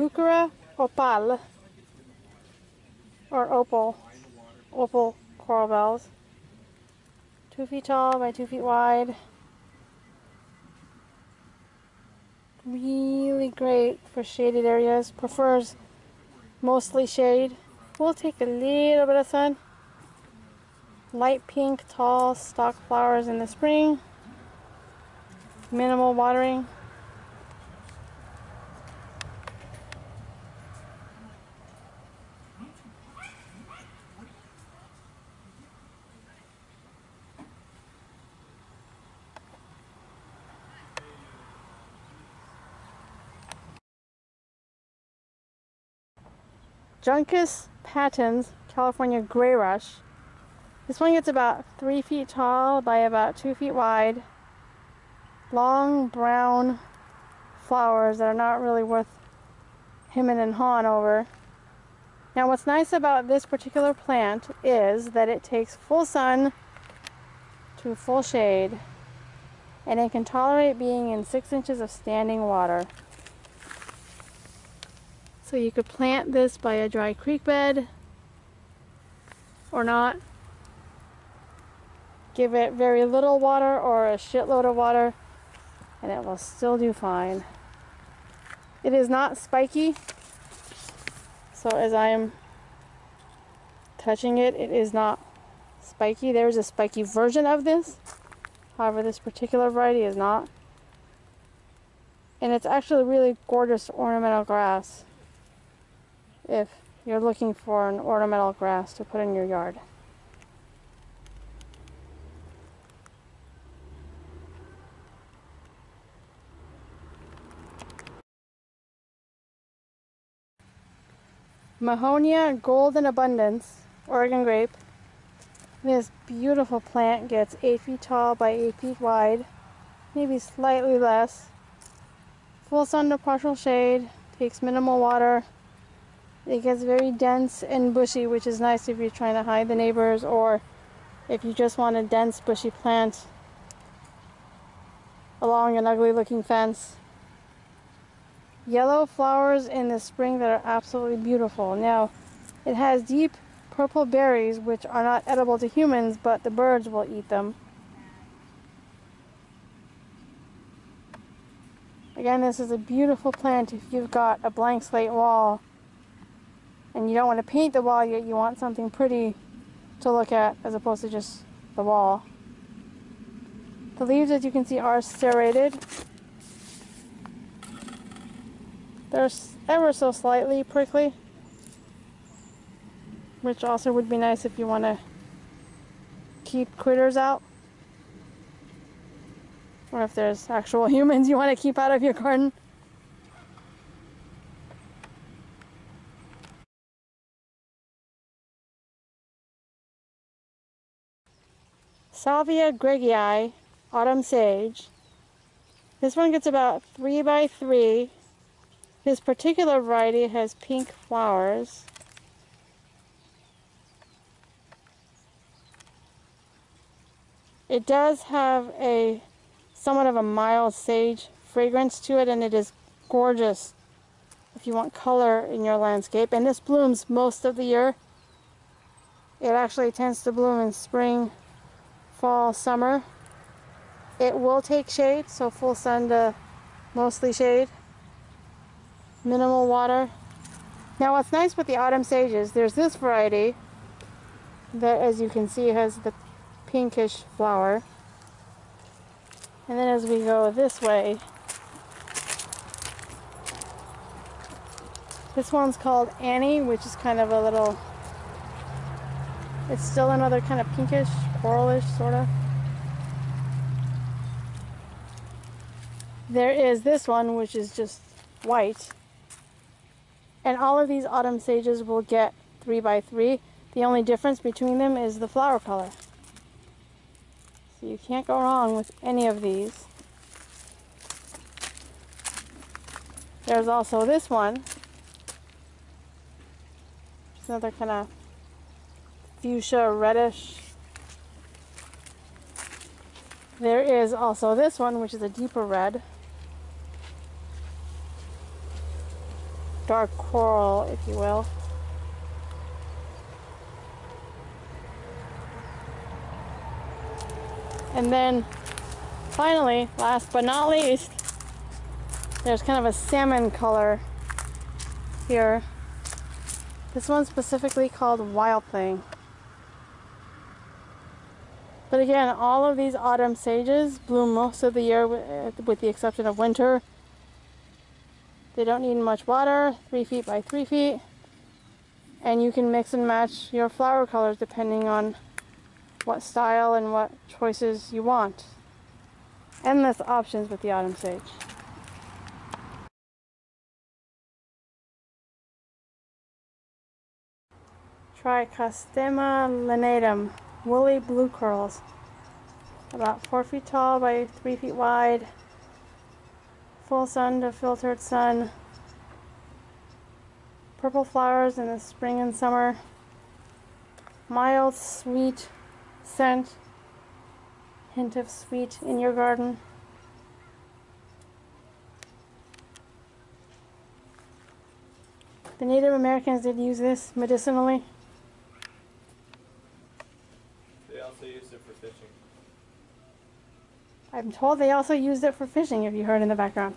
Pucera opal, or opal coral bells. 2 feet tall by 2 feet wide. Really great for shaded areas. Prefers mostly shade. We'll take a little bit of sun. Light pink, tall, stalk flowers in the spring. Minimal watering. Juncus patens, California Gray Rush. This one gets about 3 feet tall by about 2 feet wide. Long brown flowers that are not really worth hemming and hawing over. Now what's nice about this particular plant is that it takes full sun to full shade, and it can tolerate being in 6 inches of standing water. So you could plant this by a dry creek bed or not. Give it very little water or a shitload of water and it will still do fine. It is not spiky, so as I am touching it, it is not spiky. There is a spiky version of this, however this particular variety is not. And it's actually really gorgeous ornamental grass if you're looking for an ornamental grass to put in your yard. Mahonia Golden Abundance, Oregon grape. This beautiful plant gets 8 feet tall by 8 feet wide, maybe slightly less. Full sun to partial shade, takes minimal water. It gets very dense and bushy, which is nice if you're trying to hide the neighbors or if you just want a dense bushy plant along an ugly looking fence. Yellow flowers in the spring that are absolutely beautiful. Now, it has deep purple berries which are not edible to humans, but the birds will eat them. Again, this is a beautiful plant if you've got a blank slate wall and you don't want to paint the wall yet, you want something pretty to look at as opposed to just the wall. The leaves, as you can see, are serrated. They're ever so slightly prickly, which also would be nice if you want to keep critters out, or if there's actual humans you want to keep out of your garden. Salvia gregii, autumn sage. This one gets about 3 by 3. This particular variety has pink flowers. It does have a somewhat of a mild sage fragrance to it, and it is gorgeous if you want color in your landscape. And this blooms most of the year. It actually tends to bloom in spring, fall, summer. It will take shade, so full sun to mostly shade. Minimal water. Now what's nice with the autumn sages, there's this variety that, as you can see, has the pinkish flower. And then as we go this way, this one's called Annie, which is kind of a little, it's still another kind of pinkish, coralish sort of. There is this one, which is just white. And all of these autumn sages will get 3 by 3. The only difference between them is the flower color. So you can't go wrong with any of these. There's also this one. It's another kind of fuchsia reddish. There is also this one, which is a deeper red. dark coral, if you will. And then finally, last but not least, there's kind of a salmon color here. This one's specifically called Wild Thing. But again, all of these autumn sages bloom most of the year with the exception of winter. They don't need much water, 3 feet by 3 feet. And you can mix and match your flower colors depending on what style and what choices you want. Endless options with the autumn sage. Trichostema linatum, woolly blue curls. About 4 feet tall by 3 feet wide. Full sun to filtered sun. Purple flowers in the spring and summer. Mild, sweet scent. Hint of sweet in your garden. The Native Americans did use this medicinally. They also used it for fishing. I'm told they also used it for fishing, if you heard in the background.